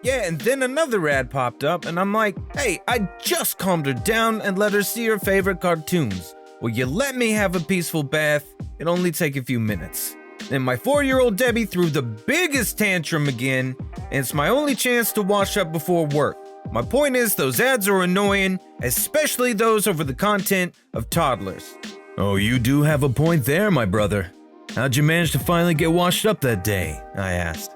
Yeah, and then another ad popped up, and I'm like, hey, I just calmed her down and let her see her favorite cartoons. Will you let me have a peaceful bath? It'll only take a few minutes. Then my 4-year-old Debbie threw the biggest tantrum again, and it's my only chance to wash up before work. My point is, those ads are annoying, especially those over the content of toddlers. Oh, you do have a point there, my brother. How'd you manage to finally get washed up that day? I asked.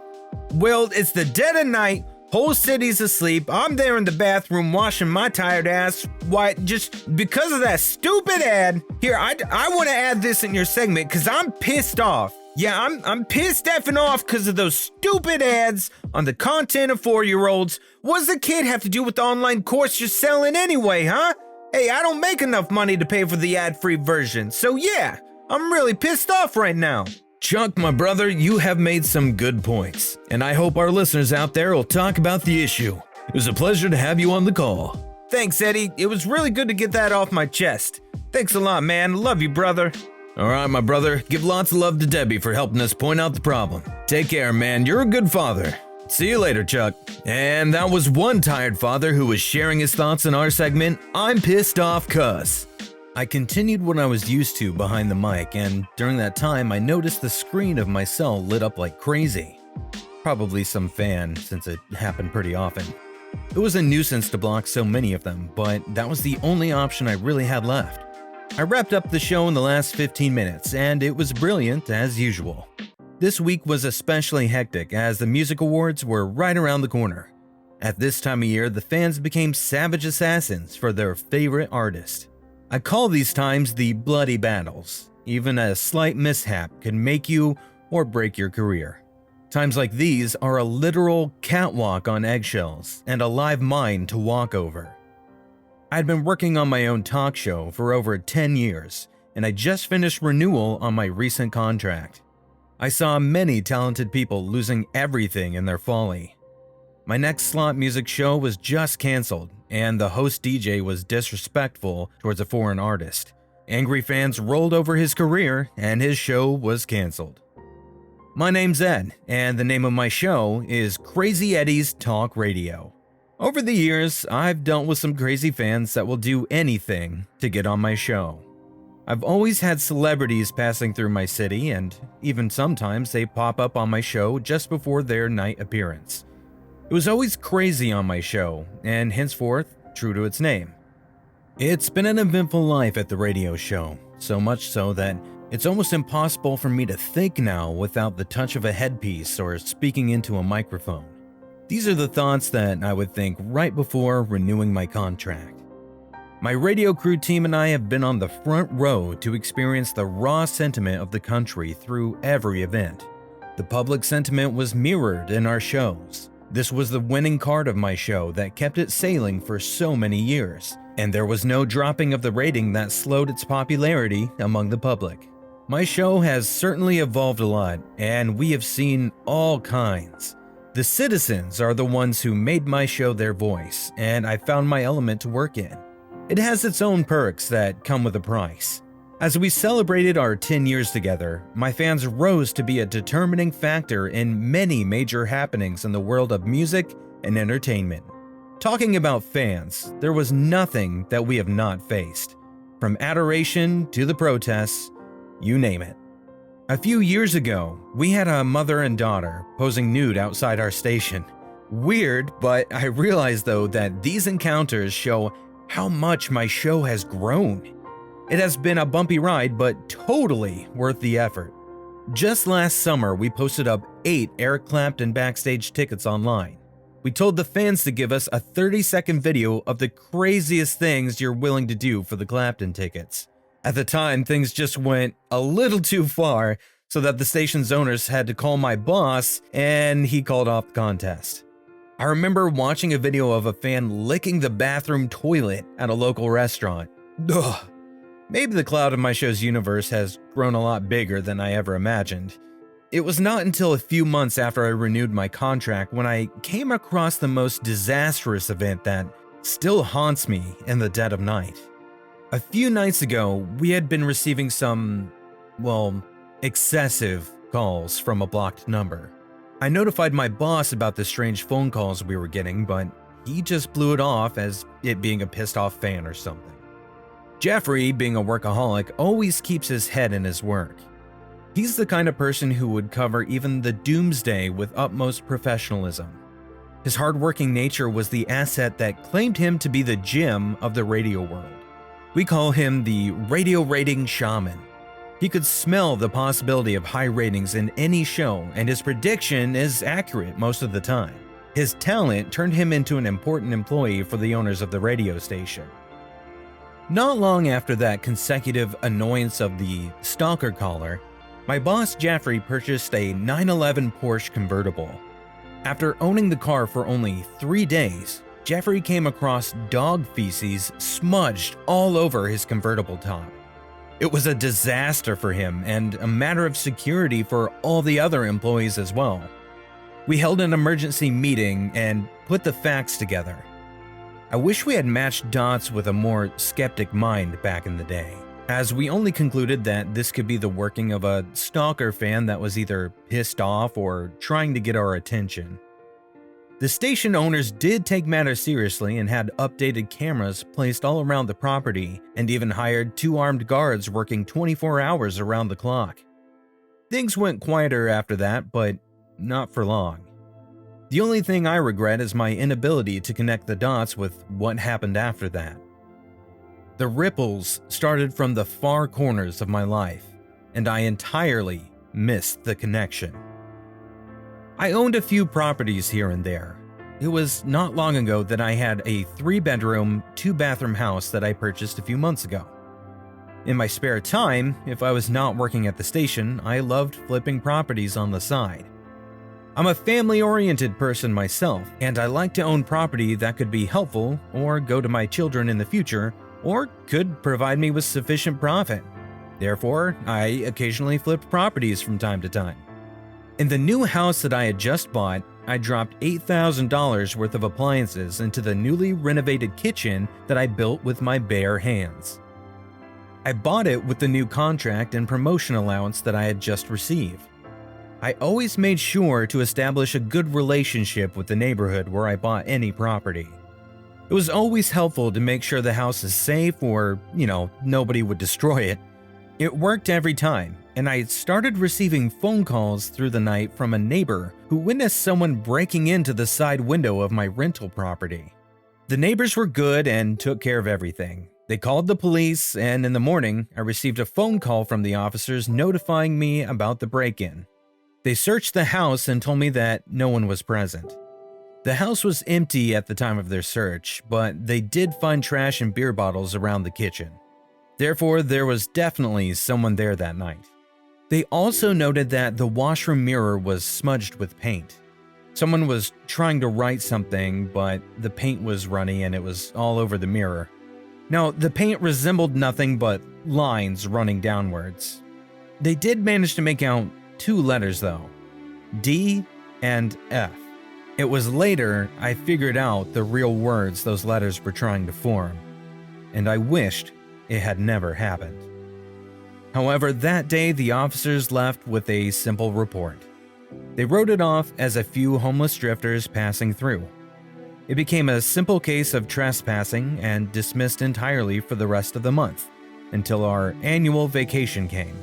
Well, it's the dead of night, whole city's asleep, I'm there in the bathroom washing my tired ass. Why, just because of that stupid ad. Here, I want to add this in your segment because I'm pissed off. Yeah, I'm pissed effing off because of those stupid ads on the content of 4-year-olds. What does the kid have to do with the online course you're selling anyway, huh? Hey, I don't make enough money to pay for the ad-free version, so yeah, I'm really pissed off right now. Chuck, my brother, you have made some good points, and I hope our listeners out there will talk about the issue. It was a pleasure to have you on the call. Thanks, Eddie. It was really good to get that off my chest. Thanks a lot, man. Love you, brother. All right, my brother, give lots of love to Debbie for helping us point out the problem. Take care, man. You're a good father. See you later, Chuck. And that was one tired father who was sharing his thoughts in our segment, I'm Pissed Off Cuss. I continued what I was used to behind the mic, and during that time, I noticed the screen of my cell lit up like crazy. Probably some fan, since it happened pretty often. It was a nuisance to block so many of them, but that was the only option I really had left. I wrapped up the show in the last 15 minutes, and it was brilliant as usual. This week was especially hectic as the music awards were right around the corner. At this time of year, the fans became savage assassins for their favorite artist. I call these times the bloody battles. Even a slight mishap can make you or break your career. Times like these are a literal catwalk on eggshells and a live mine to walk over. I'd been working on my own talk show for over 10 years, and I just finished renewal on my recent contract. I saw many talented people losing everything in their folly. My next slot music show was just canceled, and the host DJ was disrespectful towards a foreign artist. Angry fans rolled over his career, and his show was canceled. My name's Ed, and the name of my show is Crazy Eddie's Talk Radio. Over the years, I've dealt with some crazy fans that will do anything to get on my show. I've always had celebrities passing through my city, and even sometimes they pop up on my show just before their night appearance. It was always crazy on my show, and henceforth, true to its name. It's been an eventful life at the radio show, so much so that it's almost impossible for me to think now without the touch of a headpiece or speaking into a microphone. These are the thoughts that I would think right before renewing my contract. My radio crew team and I have been on the front row to experience the raw sentiment of the country through every event. The public sentiment was mirrored in our shows. This was the winning card of my show that kept it sailing for so many years, and there was no dropping of the rating that slowed its popularity among the public. My show has certainly evolved a lot, and we have seen all kinds. The citizens are the ones who made my show their voice, and I found my element to work in. It has its own perks that come with a price. As we celebrated our 10 years together, my fans rose to be a determining factor in many major happenings in the world of music and entertainment. Talking about fans, there was nothing that we have not faced. From adoration to the protests, you name it. A few years ago, we had a mother and daughter posing nude outside our station. Weird, but I realized though that these encounters show how much my show has grown. It has been a bumpy ride, but totally worth the effort. Just last summer, we posted up 8 Eric Clapton backstage tickets online. We told the fans to give us a 30-second video of the craziest things you're willing to do for the Clapton tickets. At the time, things just went a little too far, so that the station's owners had to call my boss, and he called off the contest. I remember watching a video of a fan licking the bathroom toilet at a local restaurant. Ugh. Maybe the cloud of my show's universe has grown a lot bigger than I ever imagined. It was not until a few months after I renewed my contract when I came across the most disastrous event that still haunts me in the dead of night. A few nights ago, we had been receiving some, excessive calls from a blocked number. I notified my boss about the strange phone calls we were getting, but he just blew it off as it being a pissed off fan or something. Jeffrey, being a workaholic, always keeps his head in his work. He's the kind of person who would cover even the doomsday with utmost professionalism. His hardworking nature was the asset that claimed him to be the Jim of the radio world. We call him the radio rating shaman. He could smell the possibility of high ratings in any show, and his prediction is accurate most of the time. His talent turned him into an important employee for the owners of the radio station. Not long after that consecutive annoyance of the stalker caller, my boss Jeffrey purchased a 911 Porsche convertible. After owning the car for only 3 days, Jeffrey came across dog feces smudged all over his convertible top. It was a disaster for him and a matter of security for all the other employees as well. We held an emergency meeting and put the facts together. I wish we had matched dots with a more skeptic mind back in the day, as we only concluded that this could be the working of a stalker fan that was either pissed off or trying to get our attention. The station owners did take matters seriously and had updated cameras placed all around the property and even hired 2 armed guards working 24 hours around the clock. Things went quieter after that, but not for long. The only thing I regret is my inability to connect the dots with what happened after that. The ripples started from the far corners of my life, and I entirely missed the connection. I owned a few properties here and there. It was not long ago that I had a 3-bedroom, 2-bathroom house that I purchased a few months ago. In my spare time, if I was not working at the station, I loved flipping properties on the side. I'm a family-oriented person myself, and I like to own property that could be helpful or go to my children in the future, or could provide me with sufficient profit. Therefore, I occasionally flipped properties from time to time. In the new house that I had just bought, I dropped $8,000 worth of appliances into the newly renovated kitchen that I built with my bare hands. I bought it with the new contract and promotion allowance that I had just received. I always made sure to establish a good relationship with the neighborhood where I bought any property. It was always helpful to make sure the house is safe or, nobody would destroy it. It worked every time, and I started receiving phone calls through the night from a neighbor who witnessed someone breaking into the side window of my rental property. The neighbors were good and took care of everything. They called the police, and in the morning, I received a phone call from the officers notifying me about the break-in. They searched the house and told me that no one was present. The house was empty at the time of their search, but they did find trash and beer bottles around the kitchen. Therefore, there was definitely someone there that night. They also noted that the washroom mirror was smudged with paint. Someone was trying to write something, but the paint was runny and it was all over the mirror. Now, the paint resembled nothing but lines running downwards. They did manage to make out 2 letters though, D and F. It was later I figured out the real words those letters were trying to form, and I wished it had never happened. However, that day the officers left with a simple report. They wrote it off as a few homeless drifters passing through. It became a simple case of trespassing and dismissed entirely for the rest of the month, until our annual vacation came.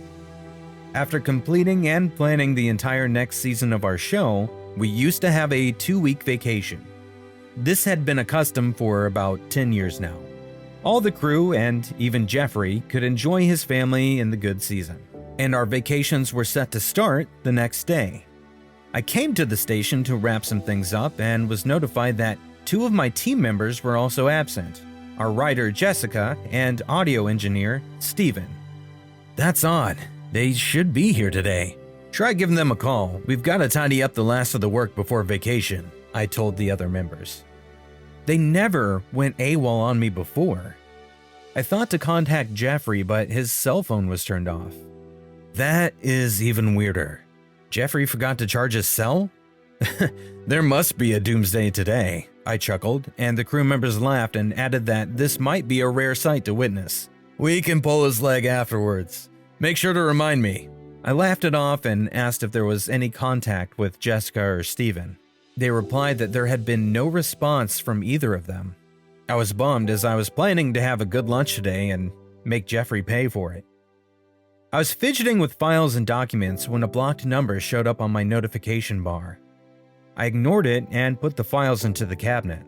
After completing and planning the entire next season of our show, we used to have a 2-week vacation. This had been a custom for about 10 years now. All the crew and even Jeffrey could enjoy his family in the good season, and our vacations were set to start the next day. I came to the station to wrap some things up and was notified that 2 of my team members were also absent, our writer Jessica and audio engineer Steven. That's odd. They should be here today. Try giving them a call. We've got to tidy up the last of the work before vacation, I told the other members. They never went AWOL on me before. I thought to contact Jeffrey, but his cell phone was turned off. That is even weirder. Jeffrey forgot to charge his cell? There must be a doomsday today, I chuckled, and the crew members laughed and added that this might be a rare sight to witness. We can pull his leg afterwards. Make sure to remind me. I laughed it off and asked if there was any contact with Jessica or Steven. They replied that there had been no response from either of them. I was bummed as I was planning to have a good lunch today and make Jeffrey pay for it. I was fidgeting with files and documents when a blocked number showed up on my notification bar. I ignored it and put the files into the cabinet.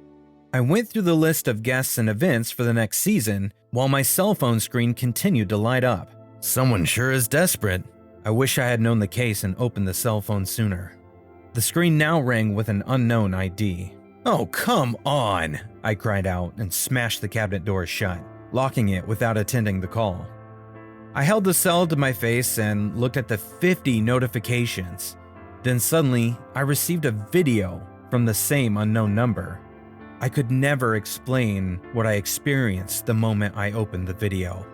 I went through the list of guests and events for the next season while my cell phone screen continued to light up. Someone sure is desperate. I wish I had known the case and opened the cell phone sooner. The screen now rang with an unknown ID. "Oh, come on!" I cried out and smashed the cabinet door shut, locking it without attending the call. I held the cell to my face and looked at the 50 notifications. Then suddenly, I received a video from the same unknown number. I could never explain what I experienced the moment I opened the video.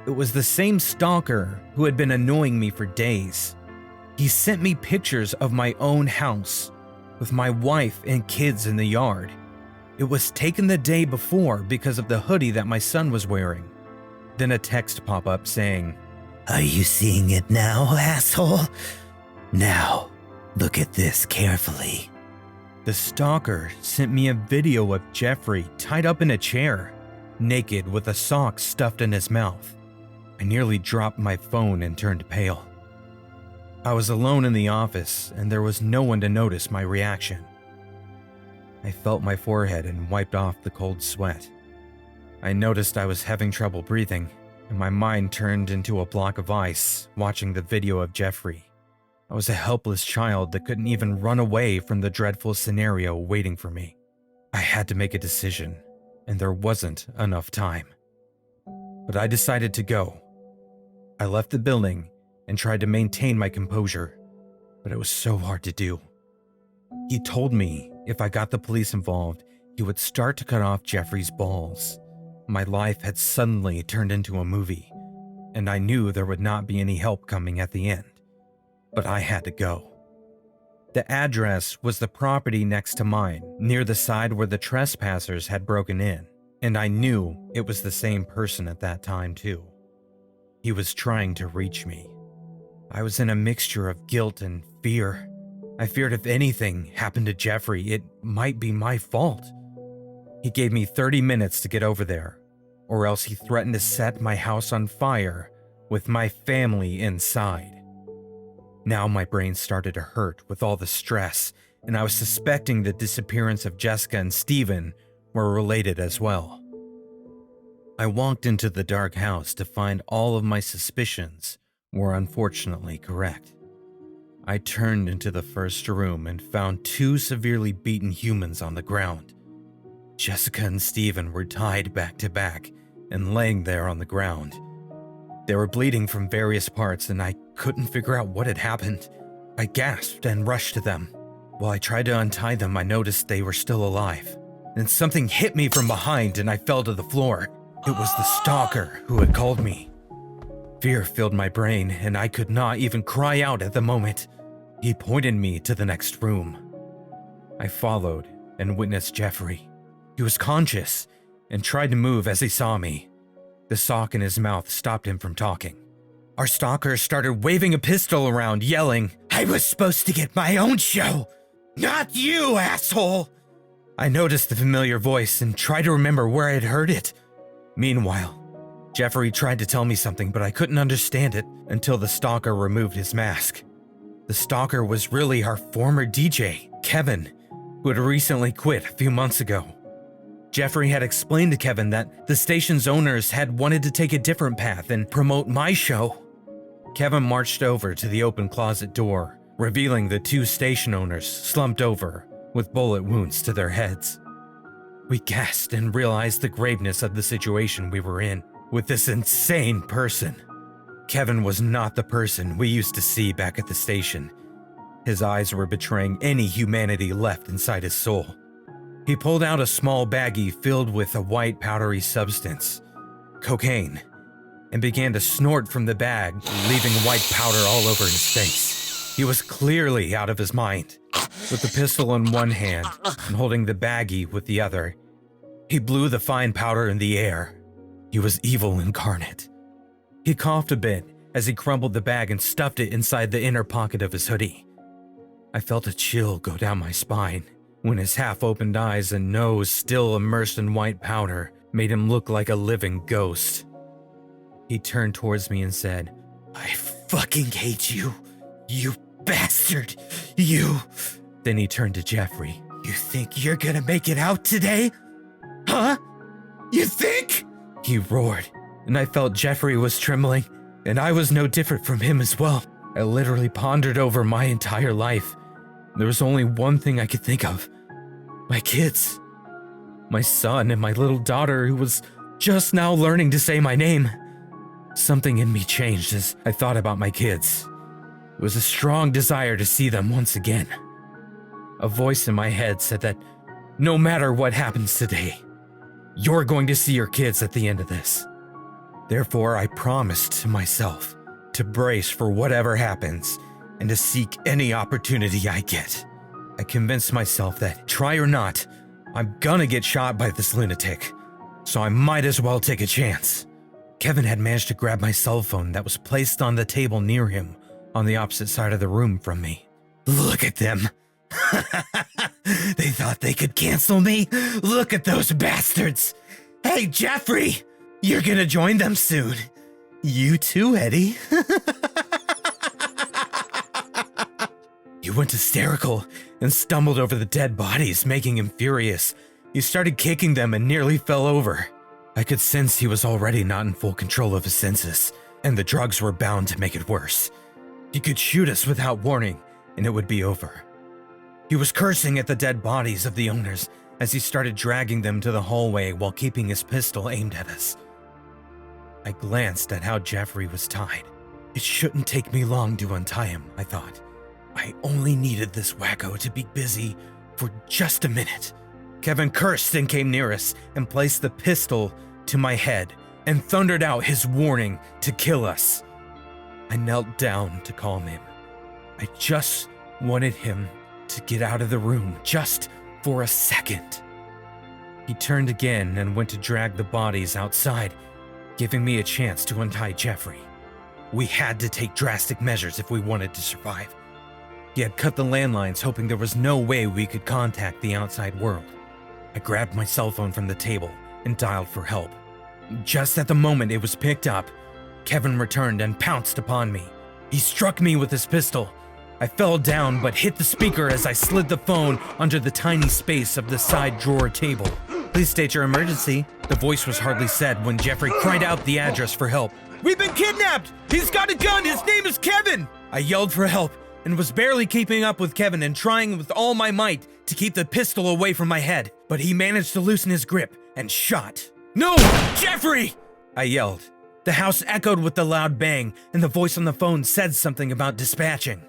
It was the same stalker who had been annoying me for days. He sent me pictures of my own house, with my wife and kids in the yard. It was taken the day before because of the hoodie that my son was wearing. Then a text pop up saying, "Are you seeing it now, asshole? Now, look at this carefully." The stalker sent me a video of Jeffrey tied up in a chair, naked with a sock stuffed in his mouth. I nearly dropped my phone and turned pale. I was alone in the office and there was no one to notice my reaction. I felt my forehead and wiped off the cold sweat. I noticed I was having trouble breathing, and my mind turned into a block of ice watching the video of Jeffrey. I was a helpless child that couldn't even run away from the dreadful scenario waiting for me. I had to make a decision, and there wasn't enough time. But I decided to go. I left the building and tried to maintain my composure, but it was so hard to do. He told me if I got the police involved, he would start to cut off Jeffrey's balls. My life had suddenly turned into a movie, and I knew there would not be any help coming at the end. But I had to go. The address was the property next to mine, near the side where the trespassers had broken in, and I knew it was the same person at that time too. He was trying to reach me. I was in a mixture of guilt and fear. I feared if anything happened to Jeffrey, it might be my fault. He gave me 30 minutes to get over there, or else he threatened to set my house on fire with my family inside. Now my brain started to hurt with all the stress, and I was suspecting the disappearance of Jessica and Steven were related as well. I walked into the dark house to find all of my suspicions were unfortunately correct. I turned into the first room and found two severely beaten humans on the ground. Jessica and Steven were tied back to back and laying there on the ground. They were bleeding from various parts and I couldn't figure out what had happened. I gasped and rushed to them. While I tried to untie them, I noticed they were still alive. Then something hit me from behind and I fell to the floor. It was the stalker who had called me. Fear filled my brain and I could not even cry out at the moment. He pointed me to the next room. I followed and witnessed Jeffrey. He was conscious and tried to move as he saw me. The sock in his mouth stopped him from talking. Our stalker started waving a pistol around, yelling, "I was supposed to get my own show, not you, asshole!" I noticed the familiar voice and tried to remember where I had heard it. Meanwhile, Jeffrey tried to tell me something, but I couldn't understand it until the stalker removed his mask. The stalker was really our former DJ, Kevin, who had recently quit a few months ago. Jeffrey had explained to Kevin that the station's owners had wanted to take a different path and promote my show. Kevin marched over to the open closet door, revealing the two station owners slumped over with bullet wounds to their heads. We gasped and realized the graveness of the situation we were in with this insane person. Kevin was not the person we used to see back at the station. His eyes were betraying any humanity left inside his soul. He pulled out a small baggie filled with a white powdery substance, cocaine, and began to snort from the bag, leaving white powder all over his face. He was clearly out of his mind. With the pistol in one hand and holding the baggie with the other, he blew the fine powder in the air. He was evil incarnate. He coughed a bit as he crumpled the bag and stuffed it inside the inner pocket of his hoodie. I felt a chill go down my spine when his half-opened eyes and nose, still immersed in white powder, made him look like a living ghost. He turned towards me and said, "I fucking hate you, you bastard, you." Then he turned to Jeffrey. "You think you're gonna make it out today? Huh? You think?" He roared, and I felt Jeffrey was trembling, and I was no different from him as well. I literally pondered over my entire life. There was only one thing I could think of. My kids. My son and my little daughter who was just now learning to say my name. Something in me changed as I thought about my kids. It was a strong desire to see them once again. A voice in my head said that no matter what happens today, you're going to see your kids at the end of this. Therefore, I promised to myself to brace for whatever happens and to seek any opportunity I get. I convinced myself that, try or not, I'm gonna get shot by this lunatic, so I might as well take a chance. Kevin had managed to grab my cell phone that was placed on the table near him on the opposite side of the room from me. Look at them. They thought they could cancel me? Look at those bastards. Hey, Jeffrey, you're gonna join them soon. You too, Eddie. He went hysterical and stumbled over the dead bodies, making him furious. He started kicking them and nearly fell over. I could sense he was already not in full control of his senses, and the drugs were bound to make it worse. He could shoot us without warning, and it would be over. He was cursing at the dead bodies of the owners as he started dragging them to the hallway while keeping his pistol aimed at us. I glanced at how Jeffrey was tied. It shouldn't take me long to untie him, I thought. I only needed this wacko to be busy for just a minute. Kevin cursed and came near us and placed the pistol to my head and thundered out his warning to kill us. I knelt down to calm him. I just wanted him to get out of the room just for a second. He turned again and went to drag the bodies outside, giving me a chance to untie Jeffrey. We had to take drastic measures if we wanted to survive. He had cut the landlines, hoping there was no way we could contact the outside world. I grabbed my cell phone from the table and dialed for help. Just at the moment it was picked up, Kevin returned and pounced upon me. He struck me with his pistol. I fell down but hit the speaker as I slid the phone under the tiny space of the side drawer table. Please state your emergency. The voice was hardly said when Jeffrey cried out the address for help. We've been kidnapped! He's got a gun! His name is Kevin! I yelled for help and was barely keeping up with Kevin and trying with all my might to keep the pistol away from my head, but he managed to loosen his grip and shot. No! Jeffrey! I yelled. The house echoed with the loud bang, and the voice on the phone said something about dispatching.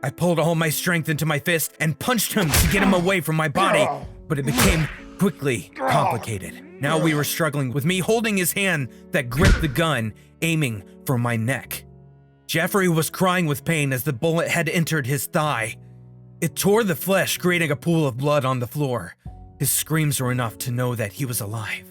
I pulled all my strength into my fist and punched him to get him away from my body, but it became quickly complicated. Now we were struggling with me holding his hand that gripped the gun, aiming for my neck. Jeffrey was crying with pain as the bullet had entered his thigh. It tore the flesh, creating a pool of blood on the floor. His screams were enough to know that he was alive.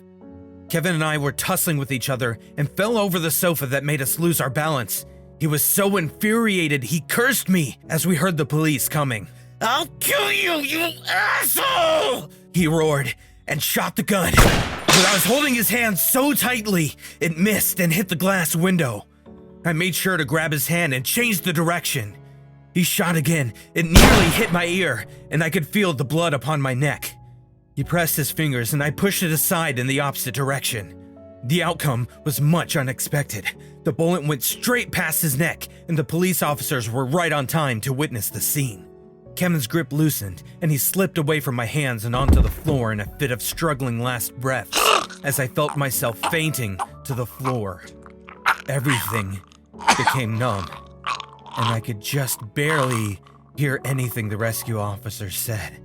Kevin and I were tussling with each other and fell over the sofa that made us lose our balance. He was so infuriated he cursed me as we heard the police coming. "I'll kill you, you asshole!" he roared and shot the gun. But I was holding his hand so tightly, it missed and hit the glass window. I made sure to grab his hand and change the direction. He shot again. It nearly hit my ear, and I could feel the blood upon my neck. He pressed his fingers, and I pushed it aside in the opposite direction. The outcome was much unexpected. The bullet went straight past his neck, and the police officers were right on time to witness the scene. Kevin's grip loosened, and he slipped away from my hands and onto the floor in a fit of struggling last breaths as I felt myself fainting to the floor. Everything became numb, and I could just barely hear anything the rescue officers said.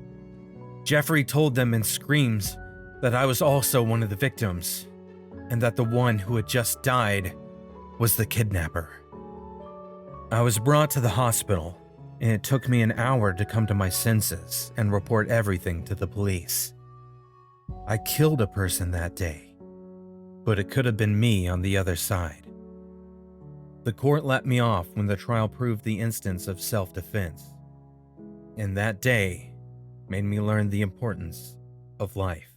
Jeffrey told them in screams that I was also one of the victims, and that the one who had just died was the kidnapper. I was brought to the hospital, and it took me an hour to come to my senses and report everything to the police. I killed a person that day, but it could have been me on the other side. The court let me off when the trial proved the instance of self-defense. And that day made me learn the importance of life.